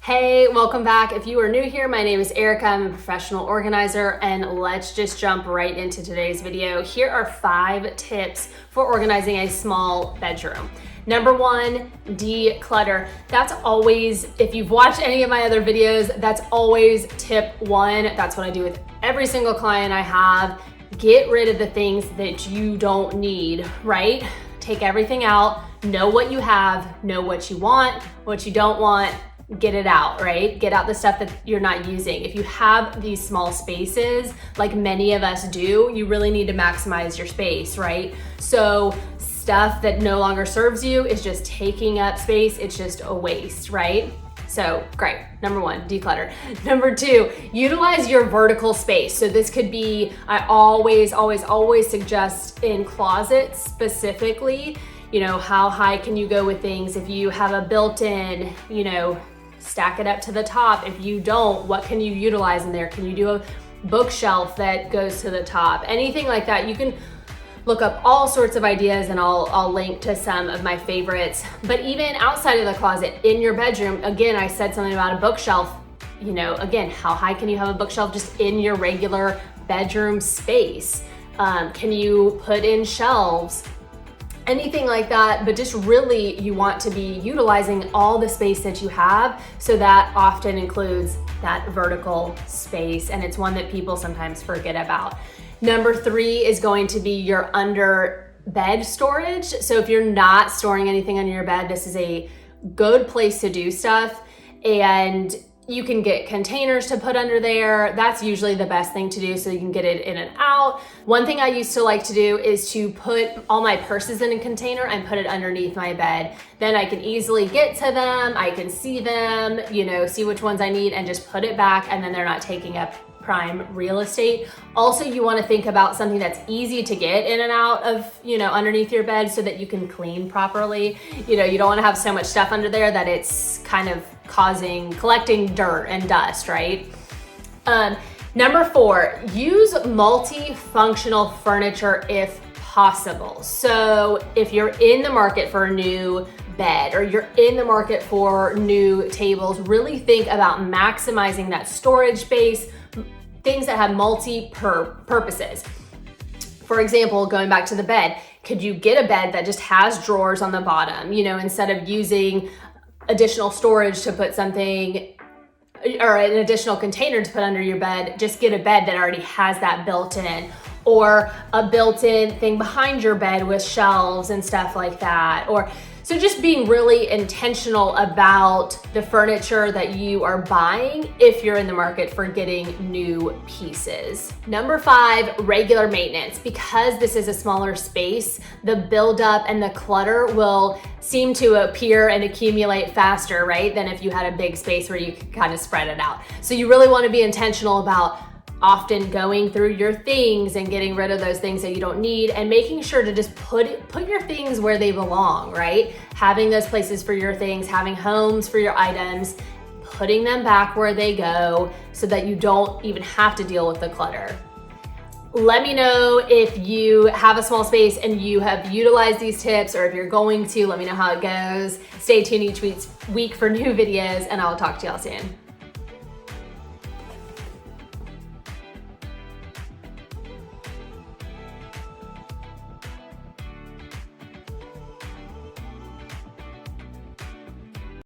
Hey, welcome back. If you are new here, my name is Erica. I'm a professional organizer, and let's just jump right into today's video. Here are 5 tips for organizing a small bedroom. Number 1, declutter. That's always, if you've watched any of my other videos, that's always tip 1. That's what I do with every single client I have. Get rid of the things that you don't need, right? Take everything out, know what you have, know what you want, what you don't want, get it out, right? Get out the stuff that you're not using. If you have these small spaces, like many of us do, you really need to maximize your space, right? So stuff that no longer serves you is just taking up space. It's just a waste, right? So great. Number 1, declutter. Number 2, utilize your vertical space. So this could be, I always suggest in closets specifically, how high can you go with things? If you have a built-in, stack it up to the top. If you don't, what can you utilize in there? Can you do a bookshelf that goes to the top? Anything like that. You can look up all sorts of ideas, and I'll link to some of my favorites. But even outside of the closet, in your bedroom, again, I said something about a bookshelf. Again, how high can you have a bookshelf just in your regular bedroom space? Can you put in shelves? Anything like that, but just really you want to be utilizing all the space that you have. So that often includes that vertical space, and it's one that people sometimes forget about. Number 3 is going to be your under bed storage. So if you're not storing anything under your bed, this is a good place to do stuff. And you can get containers to put under there. That's usually the best thing to do so you can get it in and out. One thing I used to like to do is to put all my purses in a container and put it underneath my bed. Then I can easily get to them, I can see them, see which ones I need and just put it back, and then they're not taking up prime real estate. Also, you want to think about something that's easy to get in and out of, underneath your bed so that you can clean properly. You don't want to have so much stuff under there that it's kind of collecting dirt and dust, right? Number 4, use multifunctional furniture if possible. So if you're in the market for a new bed or you're in the market for new tables, really think about maximizing that storage space, things that have multi-purposes. For example, going back to the bed, could you get a bed that just has drawers on the bottom, instead of using additional storage to put something or an additional container to put under your bed, just get a bed that already has that built in, or a built-in thing behind your bed with shelves and stuff like that. So just being really intentional about the furniture that you are buying if you're in the market for getting new pieces. Number 5, regular maintenance. Because this is a smaller space, the buildup and the clutter will seem to appear and accumulate faster, right, than if you had a big space where you could kind of spread it out. So you really want to be intentional about often going through your things and getting rid of those things that you don't need, and making sure to just put your things where they belong, right? Having those places for your things, having homes for your items, putting them back where they go so that you don't even have to deal with the clutter. Let me know if you have a small space and you have utilized these tips, or if you're going to, let me know how it goes. Stay tuned each week for new videos, and I'll talk to y'all soon.